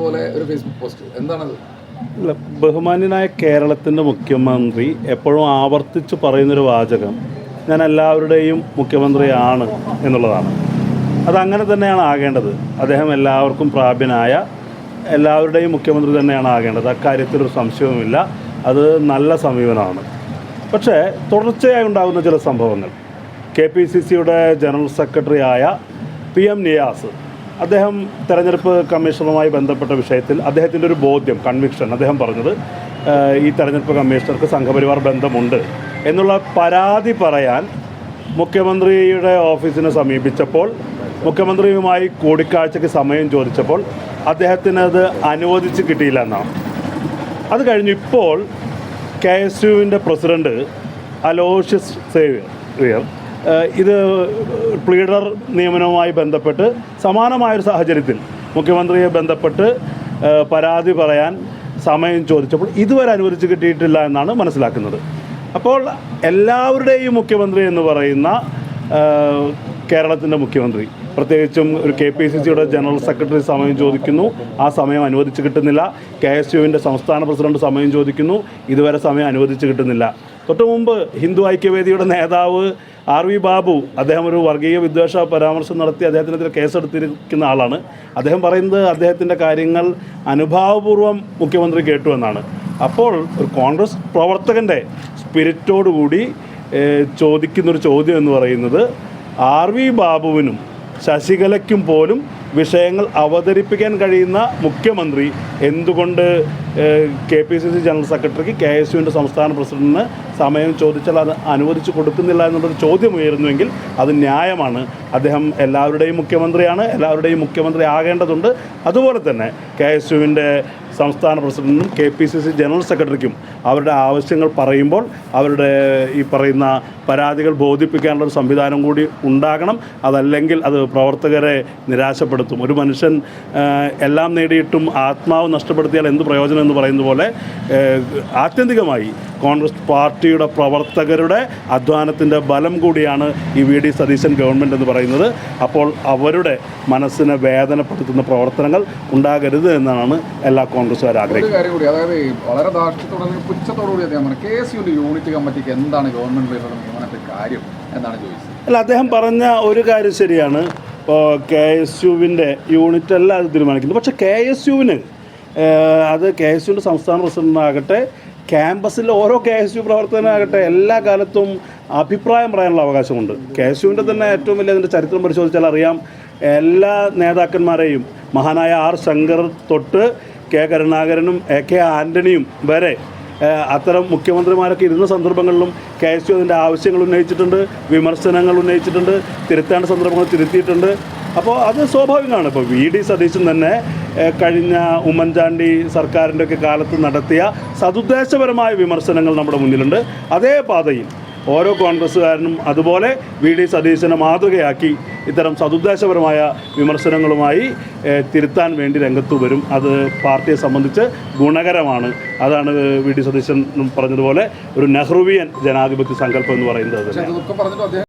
പോലെ ഒരു Facebook post എന്താണത്? അല്ല, ബഹുമാന്യനായ കേരളത്തിൻ്റെ മുഖ്യമന്ത്രി എപ്പോഴും ആവർത്തിച്ച് പറയുന്നൊരു വാചകം ഞാൻ എല്ലാവരുടെയും മുഖ്യമന്ത്രിയാണ് എന്നുള്ളതാണ്. അതങ്ങനെ തന്നെയാണ് ആകേണ്ടത്. അദ്ദേഹം എല്ലാവർക്കും പ്രാപ്യനായ എല്ലാവരുടെയും മുഖ്യമന്ത്രി തന്നെയാണ് ആകേണ്ടത്. അക്കാര്യത്തിലൊരു സംശയവുമില്ല. അത് നല്ല സമീപനമാണ്. പക്ഷേ തുടർച്ചയായി ഉണ്ടാകുന്ന ചില സംഭവങ്ങൾ, KPCCയുടെ ജനറൽ സെക്രട്ടറി ആയ PM നിയാസ് അദ്ദേഹം തെരഞ്ഞെടുപ്പ് കമ്മീഷണറുമായി ബന്ധപ്പെട്ട വിഷയത്തിൽ അദ്ദേഹത്തിൻ്റെ ഒരു ബോധ്യം, കൺവിക്ഷൻ, അദ്ദേഹം പറഞ്ഞത് ഈ തെരഞ്ഞെടുപ്പ് കമ്മീഷണർക്ക് സംഘപരിവാർ ബന്ധമുണ്ട് എന്നുള്ള പരാതി പറയാൻ മുഖ്യമന്ത്രിയുടെ ഓഫീസിനെ സമീപിച്ചപ്പോൾ, മുഖ്യമന്ത്രിയുമായി കൂടിക്കാഴ്ചയ്ക്ക് സമയം ചോദിച്ചപ്പോൾ അദ്ദേഹത്തിന് അത് അനുവദിച്ച് കിട്ടിയില്ല എന്നാണ്. അത് കഴിഞ്ഞ് ഇപ്പോൾ KSUവിൻ്റെ പ്രസിഡൻറ്റ് അലോഷ്യസ് സേവ്യർ ഇത് പ്ലീഡർ നിയമനവുമായി ബന്ധപ്പെട്ട് സമാനമായൊരു സാഹചര്യത്തിൽ മുഖ്യമന്ത്രിയെ ബന്ധപ്പെട്ട് പരാതി പറയാൻ സമയം ചോദിച്ചപ്പോൾ ഇതുവരെ അനുവദിച്ച് കിട്ടിയിട്ടില്ല എന്നാണ് മനസ്സിലാക്കുന്നത്. അപ്പോൾ എല്ലാവരുടെയും മുഖ്യമന്ത്രി എന്ന് പറയുന്ന കേരളത്തിൻ്റെ മുഖ്യമന്ത്രി, പ്രത്യേകിച്ചും ഒരു KPCCയുടെ ജനറൽ സെക്രട്ടറി സമയം ചോദിക്കുന്നു, ആ സമയം അനുവദിച്ച് കിട്ടുന്നില്ല. KSUവിൻ്റെ സംസ്ഥാന പ്രസിഡന്റ് സമയം ചോദിക്കുന്നു, ഇതുവരെ സമയം അനുവദിച്ച് കിട്ടുന്നില്ല. തൊട്ട് മുമ്പ് ഹിന്ദു ഐക്യവേദിയുടെ നേതാവ് RV ബാബു, അദ്ദേഹം ഒരു വർഗീയ വിദ്വേഷ പരാമർശം നടത്തി അദ്ദേഹത്തിനെതിരെ കേസെടുത്തിരിക്കുന്ന ആളാണ്. അദ്ദേഹം പറയുന്നത് അദ്ദേഹത്തിൻ്റെ കാര്യങ്ങൾ അനുഭാവപൂർവ്വം മുഖ്യമന്ത്രി കേട്ടു എന്നാണ്. അപ്പോൾ ഒരു കോൺഗ്രസ് പ്രവർത്തകൻ്റെ സ്പിരിറ്റോടുകൂടി ചോദിക്കുന്നൊരു ചോദ്യം എന്ന് പറയുന്നത്, RV ബാബുവിനും ശശികലയ്ക്കും പോലും വിഷയങ്ങൾ അവതരിപ്പിക്കാൻ കഴിയുന്ന മുഖ്യമന്ത്രി എന്തുകൊണ്ട് KPCC ജനറൽ സെക്രട്ടറിക്ക് KSUവിൻ്റെ സംസ്ഥാന പ്രസിഡന്റിന് സമയം ചോദിച്ചാൽ അത് അനുവദിച്ചു കൊടുക്കുന്നില്ല എന്നുള്ളൊരു ചോദ്യം ഉയരുന്നുവെങ്കിൽ അത് ന്യായമാണ്. അദ്ദേഹം എല്ലാവരുടെയും മുഖ്യമന്ത്രിയാണ്, എല്ലാവരുടെയും മുഖ്യമന്ത്രി ആകേണ്ടതുണ്ട്. അതുപോലെ തന്നെ KSUവിൻ്റെ സംസ്ഥാന പ്രസിഡന്റിനും KPCC ജനറൽ സെക്രട്ടറിക്കും അവരുടെ ആവശ്യങ്ങൾ പറയുമ്പോൾ അവരുടെ ഈ പറയുന്ന പരാതികൾ ബോധിപ്പിക്കാനുള്ളൊരു സംവിധാനം കൂടി ഉണ്ടാകണം. അതല്ലെങ്കിൽ അത് പ്രവർത്തകരെ നിരാശപ്പെടുത്തും. ഒരു മനുഷ്യൻ എല്ലാം നേടിയിട്ടും ആത്മാവ് നഷ്ടപ്പെടുത്തിയാൽ എന്ത് പ്രയോജനം എന്ന് പറയുന്നത് പോലെ ആത്യന്തികമായി കോൺഗ്രസ് പാർട്ടിയുടെ പ്രവർത്തകരുടെ അധ്വാനത്തിൻ്റെ ബലം കൂടിയാണ് ഈ VD സതീശൻ ഗവൺമെൻറ് എന്ന് പറയുന്നത്. അപ്പോൾ അവരുടെ മനസ്സിനെ വേദനപ്പെടുത്തുന്ന പ്രവർത്തനങ്ങൾ ഉണ്ടാകരുത് എന്നാണ് എല്ലാ കോൺഗ്രസ്സുകാരും ആഗ്രഹിക്കുന്നത്. അതായത് വളരെ ധാർഷ്ട്യത്തോടെ പുച്ഛത്തോടുകൂടി അദ്ദേഹം KSUവിൻ്റെ യൂണിറ്റ് കമ്മിറ്റിക്ക് എന്താണ് ഗവൺമെൻറ് നിയമനത്തിൽ കാര്യം എന്നാണ് ചോദിച്ചത്. അല്ല, അദ്ദേഹം പറഞ്ഞ ഒരു കാര്യം ശരിയാണ്. ഇപ്പോൾ KSUവിൻ്റെ യൂണിറ്റ് അല്ല അത് തീരുമാനിക്കുന്നത്. പക്ഷേ KSUവിന് അത് KSUവിൻ്റെ സംസ്ഥാന പ്രസിഡന്റാകട്ടെ, ക്യാമ്പസിലെ ഓരോ KSU പ്രവർത്തകനാകട്ടെ എല്ലാ കാലത്തും അഭിപ്രായം പറയാനുള്ള അവകാശമുണ്ട്. KSUവിൻ്റെ തന്നെ ഏറ്റവും വലിയ അതിൻ്റെ ചരിത്രം പരിശോധിച്ചാൽ അറിയാം, എല്ലാ നേതാക്കന്മാരെയും മഹാനായ R ശങ്കർ തൊട്ട് K കരുണാകരനും AK ആൻ്റണിയും വരെ അത്തരം മുഖ്യമന്ത്രിമാരൊക്കെ ഇരുന്ന സന്ദർഭങ്ങളിലും KSU അതിൻ്റെ ആവശ്യങ്ങൾ ഉന്നയിച്ചിട്ടുണ്ട്, വിമർശനങ്ങൾ ഉന്നയിച്ചിട്ടുണ്ട്, തിരുത്തേണ്ട സന്ദർഭങ്ങൾ തിരുത്തിയിട്ടുണ്ട്. അപ്പോൾ അത് സ്വാഭാവികമാണ്. ഇപ്പോൾ VD സതീശൻ തന്നെ കഴിഞ്ഞ ഉമ്മൻചാണ്ടി സർക്കാരിൻ്റെ ഒക്കെ കാലത്ത് നടത്തിയ സതുദ്ദേശപരമായ വിമർശനങ്ങൾ നമ്മുടെ മുന്നിലുണ്ട്. അതേ പാതയിൽ ഓരോ കോൺഗ്രസ്സുകാരനും അതുപോലെ VD സതീശനെ മാതൃകയാക്കി ഇത്തരം സതുദ്ദേശപരമായ വിമർശനങ്ങളുമായി തിരുത്താൻ വേണ്ടി രംഗത്ത് വരും. അത് പാർട്ടിയെ സംബന്ധിച്ച് ഗുണകരമാണ്. അതാണ് VD സതീശൻ പറഞ്ഞതുപോലെ ഒരു നെഹ്റുവിയൻ ജനാധിപത്യ സങ്കല്പം എന്ന് പറയുന്നത്.